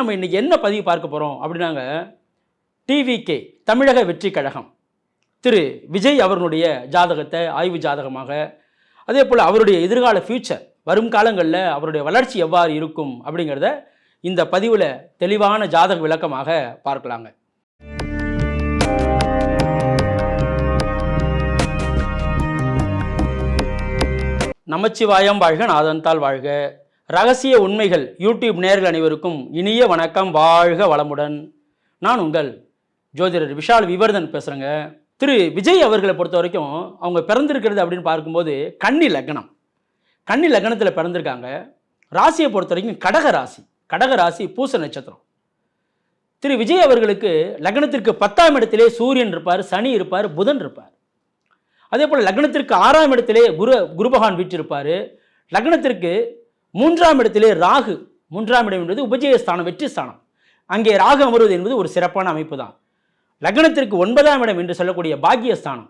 நம்ம இன்றைக்கி என்ன பதிவு பார்க்க போகிறோம் அப்படின்னாங்க, டிவிகே தமிழக வெற்றி கழகம் திரு விஜய் அவர்களுடைய ஜாதகத்தை ஆய்வு ஜாதகமாக, அதே போல் அவருடைய எதிர்கால ஃபியூச்சர் வரும் காலங்களில் அவருடைய வளர்ச்சி எவ்வாறு இருக்கும் அப்படிங்கிறத இந்த பதிவில் தெளிவான ஜாதக விளக்கமாக பார்க்கலாங்க. நமச்சிவாயம் வாழ்க, நாதன்தாள் வாழ்க. ரகசிய உண்மைகள் யூடியூப் நேயர்கள் அனைவருக்கும் இனிய வணக்கம், வாழ்க வளமுடன். நான் உங்கள் ஜோதிடர் விஷால் விவர்தன் பேசுகிறேங்க. திரு விஜய் அவர்களை பொறுத்த வரைக்கும் அவங்க பிறந்திருக்கிறது அப்படின்னு பார்க்கும்போது கன்னி லக்னத்தில் பிறந்திருக்காங்க. ராசியை பொறுத்த வரைக்கும் கடக ராசி பூச நட்சத்திரம். திரு விஜய் அவர்களுக்கு லக்னத்திற்கு 10ஆம் இடத்திலே சூரியன் இருப்பார், சனி இருப்பார், புதன் இருப்பார். அதே போல் லக்னத்திற்கு 6ஆம் இடத்திலே குரு பகவான் வீற்றிருப்பார். லக்னத்திற்கு 3ஆம் இடத்திலே ராகு, 3ஆம் இடம் என்பது உபஜயஸ்தானம், வெற்றி ஸ்தானம். அங்கே ராகு அமர்வது என்பது ஒரு சிறப்பான அமைப்பு தான். லக்னத்திற்கு 9ஆம் இடம் என்று சொல்லக்கூடிய பாக்கியஸ்தானம்,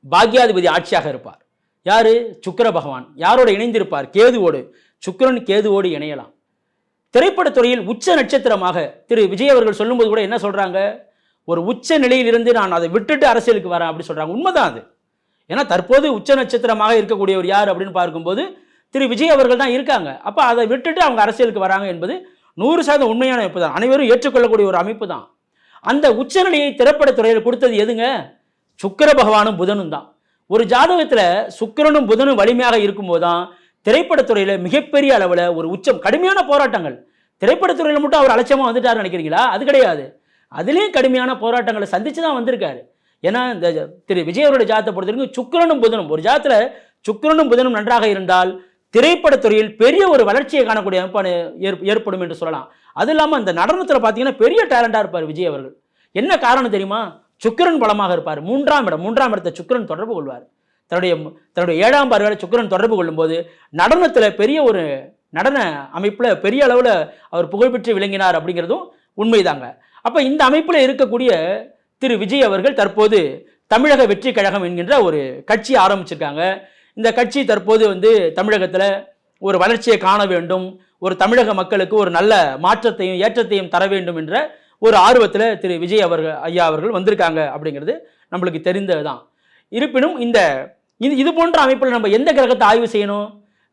பாக்கியாதிபதி ஆட்சியாக இருப்பார். யாரு? சுக்கிர பகவான். யாரோடு இணைந்திருப்பார்? கேதுவோடு. சுக்கிரன் கேதுவோடு இணையலாம். திரைப்படத்துறையில் உச்ச நட்சத்திரமாக திரு விஜய் அவர்கள் சொல்லும்போது கூட என்ன சொல்றாங்க? ஒரு உச்ச நிலையிலிருந்து நான் அதை விட்டுட்டு அரசியலுக்கு வரேன் அப்படி சொல்றாங்க. உண்மைதான் அது. ஏன்னா தற்போது உச்ச நட்சத்திரமாக இருக்கக்கூடியவர் யார் அப்படின்னு பார்க்கும்போது திரு விஜய் அவர்கள் தான் இருக்காங்க. அப்போ அதை விட்டுட்டு அவங்க அரசியலுக்கு வராங்க என்பது 100% உண்மையான அமைப்பு தான். அனைவரும் ஏற்றுக்கொள்ளக்கூடிய ஒரு அமைப்பு தான். அந்த உச்சநிலையை திரைப்படத்துறையில் கொடுத்தது எதுங்க? சுக்கிர பகவானும் புதனும் தான். ஒரு ஜாதகத்தில் சுக்கிரனும் புதனும் வலிமையாக இருக்கும்போது தான் திரைப்படத்துறையில் மிகப்பெரிய அளவில் ஒரு உச்சம், கடுமையான போராட்டங்கள். திரைப்படத்துறையில் மட்டும் அவர் அலட்சியமாக வந்துட்டார் நினைக்கிறீங்களா? அது கிடையாது. அதுலேயும் கடுமையான போராட்டங்களை சந்தித்து தான் வந்திருக்காரு. ஏன்னா இந்த திரு விஜய் அவருடைய ஜாதகத்தை பொறுத்த வரைக்கும் சுக்கிரனும் புதனும், ஒரு ஜாதத்தில் சுக்கிரனும் புதனும் நன்றாக இருந்தால் திரைப்படத்துறையில் பெரிய ஒரு வளர்ச்சியை காணக்கூடிய அமைப்பான ஏற்படும் என்று சொல்லலாம். அது இல்லாமல் அந்த நடனத்தில் பார்த்தீங்கன்னா பெரிய டேலண்டாக இருப்பார் விஜய் அவர்கள். என்ன காரணம் தெரியுமா? சுக்கிரன் பலமாக இருப்பார். 3ஆம் இடத்தை சுக்கிரன் தொடர்பு கொள்வார். தன்னுடைய 7ஆம் பார்வையால் சுக்கிரன் தொடர்பு கொள்ளும்போது நடனத்தில் பெரிய ஒரு நடன அமைப்பில் பெரிய அளவில் அவர் புகழ்பெற்று விளங்கினார் அப்படிங்கிறதும் உண்மைதாங்க. அப்போ இந்த அமைப்பில் இருக்கக்கூடிய திரு விஜய் அவர்கள் தற்போது தமிழக வெற்றி கழகம் என்கின்ற ஒரு கட்சி ஆரம்பிச்சிருக்காங்க. இந்த கட்சி தற்போது தமிழகத்தில் ஒரு வளர்ச்சியை காண வேண்டும், ஒரு தமிழக மக்களுக்கு ஒரு நல்ல மாற்றத்தையும் ஏற்றத்தையும் தர வேண்டும் என்ற ஒரு ஆர்வத்தில் திரு விஜய் ஐயா அவர்கள் வந்திருக்காங்க அப்படிங்கிறது நம்மளுக்கு தெரிந்தது தான். இருப்பினும் இது போன்ற அமைப்பில் நம்ம எந்த கிரகத்தை ஆய்வு செய்யணும்?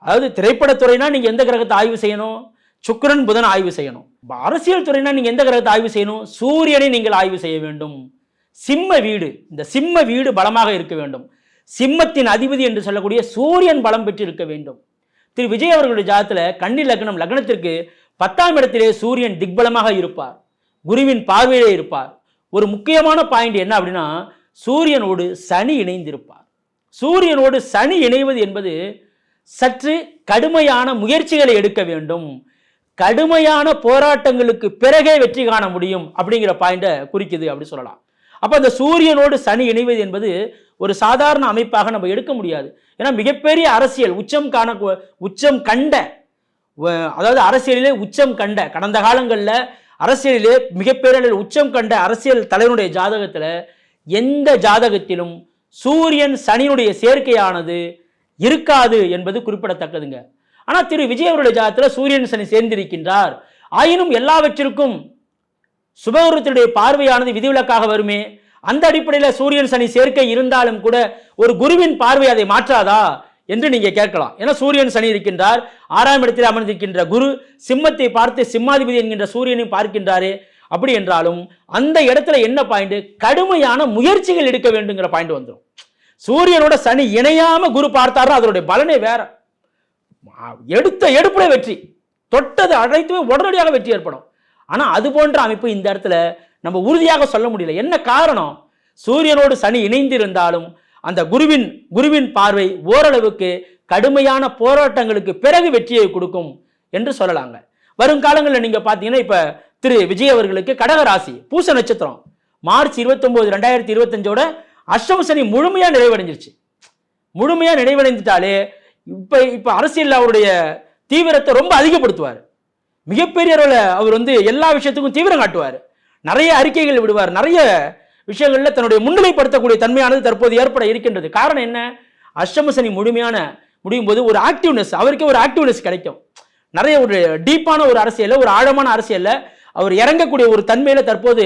அதாவது திரைப்படத்துறைனா நீங்கள் எந்த கிரகத்தை ஆய்வு செய்யணும்? சுக்கிரன் புதன் ஆய்வு செய்யணும். அரசியல் துறைனா நீங்கள் எந்த கிரகத்தை ஆய்வு செய்யணும்? சூரியனை நீங்கள் ஆய்வு செய்ய வேண்டும். இந்த சிம்ம வீடு பலமாக இருக்க வேண்டும். சிம்மத்தின் அதிபதி என்று சொல்லக்கூடிய சூரியன் பலம் பெற்று இருக்க வேண்டும். திரு விஜய் அவர்களுடைய ஜாதகத்தில் கன்னி லக்னத்திற்கு 10ஆம் இடத்திலே சூரியன் திக்பலமாக இருப்பார், குருவின் பார்வையிலே இருப்பார். ஒரு முக்கியமான பாயிண்ட் என்ன அப்படின்னா, சூரியனோடு சனி இணைந்திருப்பார். சூரியனோடு சனி இணைவது என்பது சற்று கடுமையான முயற்சிகளை எடுக்க வேண்டும், கடுமையான போராட்டங்களுக்கு பிறகே வெற்றி காண முடியும் அப்படிங்கிற பாயிண்டை குறிக்குது அப்படி சொல்லலாம். அப்போ அந்த சூரியனோடு சனி இணைவது என்பது ஒரு சாதாரண அமைப்பாக நம்ம எடுக்க முடியாது. ஏன்னா மிகப்பெரிய அரசியல் உச்சம் கண்ட, அதாவது அரசியலிலே உச்சம் கண்ட, கடந்த காலங்களில் அரசியலிலே மிகப்பெரிய உச்சம் கண்ட அரசியல் தலைவனுடைய ஜாதகத்தில் எந்த ஜாதகத்திலும் சூரியன் சனியினுடைய சேர்க்கையானது இருக்காது என்பது குறிப்பிடத்தக்கதுங்க. ஆனால் திரு விஜய் அவருடைய ஜாதகத்தில் சூரியன் சனி சேர்ந்திருக்கின்றார். ஆயினும் எல்லாவற்றிற்கும் சுபகிரகத்தினுடைய பார்வையானது விதிவிலக்காக வருமே. அந்த அடிப்படையில் சூரியன் சனி சேர்க்கை இருந்தாலும் கூட ஒரு குருவின் பார்வை அதை மாற்றாதா என்று நீங்க கேட்கலாம். ஏன்னா சூரியன் சனி இருக்கின்றார், 6ஆம் இடத்தில் அமர்ந்திருக்கின்ற குரு சிம்மத்தை பார்த்து சிம்மாதிபதி என்கின்ற சூரியனை பார்க்கின்றாரே. அப்படி என்றாலும் அந்த இடத்துல என்ன பாயிண்ட்? கடுமையான முயற்சிகள் எடுக்க வேண்டுங்கிற பாயிண்ட் வந்துடும். சூரியனோட சனி இணையாம குரு பார்த்தாரோ அதனுடைய பலனே வேற. எடுப்புல வெற்றி, தொட்டது அழைத்துமே உடனடியாக வெற்றி ஏற்படும். ஆனா அது போன்ற அமைப்பு இந்த இடத்துல நம்ம உறுதியாக சொல்ல முடியல. என்ன காரணம்? சூரியனோடு சனி இணைந்திருந்தாலும் அந்த குருவின் பார்வை ஓரளவுக்கு கடுமையான போராட்டங்களுக்கு பிறகு வெற்றியை கொடுக்கும் என்று சொல்லலாங்க. வரும் காலங்களில் நீங்க பார்த்தீங்கன்னா இப்ப திரு விஜய் அவர்களுக்கு கடகராசி பூச நட்சத்திரம் மார்ச் 29, 2025 அஷ்டம சனி முழுமையா நிறைவடைஞ்சிருச்சு. முழுமையா நிறைவடைந்துட்டாலே இப்ப அரசியல் அவருடைய தீவிரத்தை ரொம்ப அதிகப்படுத்துவார். மிகப்பெரிய அளவில் அவர் எல்லா விஷயத்துக்கும் தீவிரம் காட்டுவார், நிறைய அறிக்கைகள் விடுவார், நிறைய விஷயங்கள்ல தன்னுடைய முன்னிலைப்படுத்தக்கூடிய தன்மையானது தற்போது ஏற்பட இருக்கின்றது. காரணம் என்ன? அஷ்டம சனி முடியும் போது ஒரு ஆக்டிவ்னஸ், அவருக்கே ஒரு ஆக்டிவ்னஸ் கிடைக்கும். நிறைய ஒரு டீப்பான ஒரு அரசியல்ல, ஒரு ஆழமான அரசியல்ல அவர் இறங்கக்கூடிய ஒரு தன்மையில தற்போது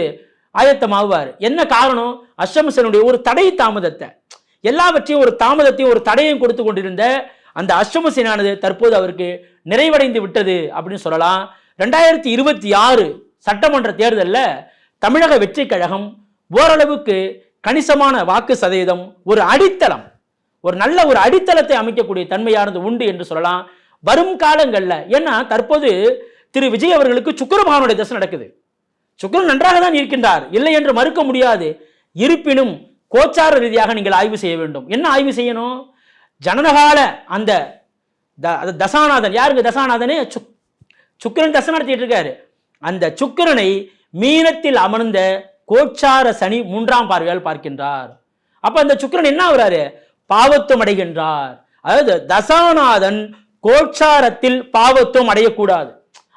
ஆயத்தமாகுவார். என்ன காரணம்? அஷ்டம சனியுடைய ஒரு தடை தாமதத்தை, எல்லாவற்றையும் ஒரு தாமதத்தையும் ஒரு தடையும் கொடுத்து கொண்டிருந்த அந்த அஷ்டம சனியானது தற்போது அவருக்கு நிறைவடைந்து விட்டது அப்படின்னு சொல்லலாம். 2026 சட்டமன்ற தேர்தலில் தமிழக வெற்றி கழகம் ஓரளவுக்கு கணிசமான வாக்கு சதவீதம், ஒரு அடித்தளம், ஒரு நல்ல ஒரு அடித்தளத்தை அமைக்கக்கூடிய தன்மையானது உண்டு என்று சொல்லலாம் வரும் காலங்களில். ஏன்னா தற்போது திரு விஜய் அவர்களுக்கு சுக்கிர பகவானுடைய தசை நடக்குது. சுக்கிரன் நன்றாக தான் இருக்கின்றார், இல்லை என்று மறுக்க முடியாது. இருப்பினும் கோச்சார ரீதியாக நீங்கள் ஆய்வு செய்ய வேண்டும். என்ன ஆய்வு செய்யணும்? ஜனனகால அந்த தசாநாதன், யாருங்க தசாநாதனே? சுக்கிரன் தசை நடத்திட்டு இருக்காரு. அந்த சுக்கிரனை மீனத்தில் அமர்ந்த கோச்சார சனி 3ஆம் பார்வையால் பார்க்கின்றார். அப்ப அந்த சுக்கிரன் என்ன ஆகுறாரு? பாவத்துவம் அடைகின்றார். அதாவது தசாநாதன் கோச்சாரத்தில் பாவத்துவம் அடையக்கூடாது.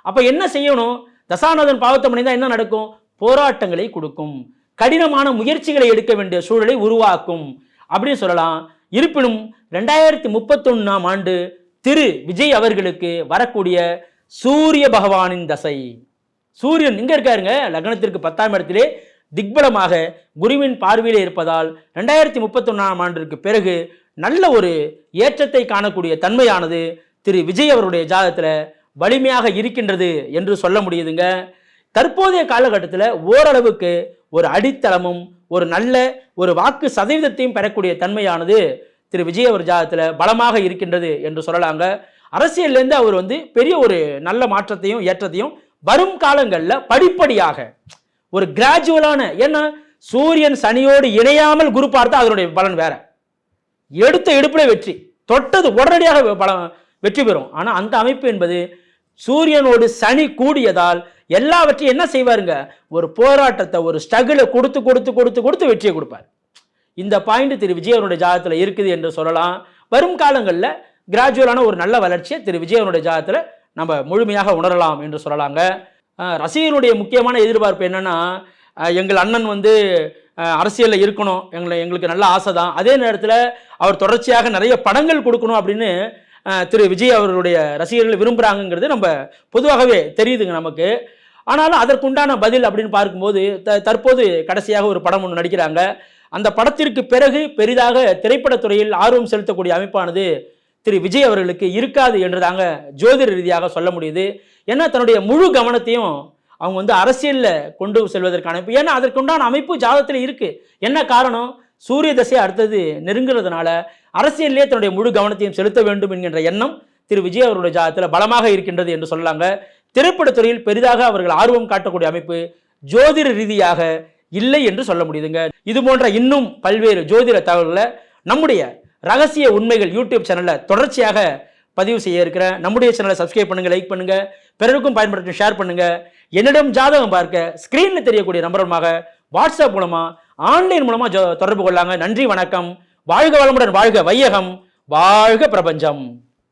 அப்ப என்ன செய்யணும்? தசாநாதன் பாவத்துவம் அடைந்தா என்ன நடக்கும்? போராட்டங்களை கொடுக்கும், கடினமான முயற்சிகளை எடுக்க வேண்டிய சூழலை உருவாக்கும் அப்படின்னு சொல்லலாம். இருப்பினும் 2031ஆம் ஆண்டு திரு விஜய் அவர்களுக்கு வரக்கூடிய சூரிய பகவானின் தசை, சூரியன் இங்க இருக்காருங்க, லக்னத்திற்கு 10ஆம் இடத்திலே திக்பலமாக குருவின் பார்வையிலே இருப்பதால் 2031ஆம் ஆண்டிற்கு பிறகு நல்ல ஒரு ஏற்றத்தை காணக்கூடிய தன்மையானது திரு விஜய் அவருடைய ஜாதகத்தில் வலிமையாக இருக்கின்றது என்று சொல்ல முடியுதுங்க. தற்போதைய காலகட்டத்தில் ஓரளவுக்கு ஒரு அடித்தளமும் ஒரு நல்ல ஒரு வாக்கு சதவீதத்தையும் பெறக்கூடிய தன்மையானது திரு விஜய் அவர் ஜாதகத்தில் பலமாக இருக்கின்றது என்று சொல்லலாங்க. அரசியல்லேருந்து அவர் பெரிய ஒரு நல்ல மாற்றத்தையும் ஏற்றத்தையும் வரும் காலங்களில் படிப்படியாக ஒரு கிராஜுவலான, ஏன்னா சூரியன் சனியோடு இணையாமல் குரு பார்த்தா அதனுடைய பலன் வேற. எடுத்த எடுப்புல வெற்றி, தொட்டது உடனடியாக வெற்றி பெறும். ஆனால் அந்த அமைப்பு என்பது சூரியனோடு சனி கூடியதால் எல்லாவற்றையும் என்ன செய்வாருங்க? ஒரு போராட்டத்தை, ஒரு ஸ்ட்ரகிளை கொடுத்து கொடுத்து கொடுத்து கொடுத்து வெற்றியை கொடுப்பார். இந்த பாயிண்ட் திரு விஜய் அவருடைய ஜாதகத்தில் இருக்குது என்று சொல்லலாம். வரும் காலங்களில் கிராஜுவலான ஒரு நல்ல வளர்ச்சியை திரு விஜய் அவருடைய ஜாதகத்தில் நம்ம முழுமையாக உணரலாம் என்று சொல்லலாங்க. ரசிகர்களுடைய முக்கியமான எதிர்பார்ப்பு என்னன்னா, எங்கள் அண்ணன் அரசியலில் இருக்கணும், எங்களுக்கு நல்ல ஆசை தான். அதே நேரத்தில் அவர் தொடர்ச்சியாக நிறைய படங்கள் கொடுக்கணும் அப்படின்னு திரு விஜய் அவர்களுடைய ரசிகர்கள் விரும்புகிறாங்கிறது நம்ம பொதுவாகவே தெரியுதுங்க நமக்கு. ஆனாலும் அதற்குண்டான பதில் அப்படின்னு பார்க்கும்போது தற்போது கடைசியாக ஒரு படம் ஒன்று நடிக்கிறாங்க. அந்த படத்திற்கு பிறகு பெரிதாக திரைப்படத்துறையில் ஆர்வம் செலுத்தக்கூடிய அமைப்பானது திரு விஜய் அவர்களுக்கு இருக்காது என்று தாங்க ஜோதிட ரீதியாக சொல்ல முடியுது. ஏன்னா தன்னுடைய முழு கவனத்தையும் அவங்க அரசியலில் கொண்டு செல்வதற்கான அமைப்பு, ஏன்னா அதற்குண்டான அமைப்பு ஜாதகத்தில் இருக்கு. என்ன காரணம்? சூரிய தசையை அடுத்தது நெருங்குறதுனால அரசியலிலே தன்னுடைய முழு கவனத்தையும் செலுத்த வேண்டும் என்கின்ற எண்ணம் திரு விஜய் அவருடைய ஜாதகத்தில் பலமாக இருக்கின்றது என்று சொல்லலாங்க. திரைப்படத்துறையில் பெரிதாக அவர்கள் ஆர்வம் காட்டக்கூடிய அமைப்பு ஜோதிட ரீதியாக இல்லை என்று சொல்ல முடியுதுங்க. இது போன்ற இன்னும் பல்வேறு ஜோதிட தகவல்களை நம்முடைய ரகசிய உண்மைகள் யூடியூப் சேனலில் தொடர்ச்சியாக பதிவு செய்ய இருக்கிறேன். நம்முடைய சேனலை சப்ஸ்கிரைப் பண்ணுங்க, லைக் பண்ணுங்க, பிறருக்கும் பயன்படுத்தி ஷேர் பண்ணுங்க. என்னிடம் ஜாதகம் பார்க்க ஸ்கிரீனில் தெரியக்கூடிய நம்பர் மூலமாக, வாட்ஸ்அப் மூலமா, ஆன்லைன் மூலமா தொடர்பு கொள்ளாங்க. நன்றி, வணக்கம். வாழ்க வளமுடன், வாழ்க வையகம், வாழ்க பிரபஞ்சம்.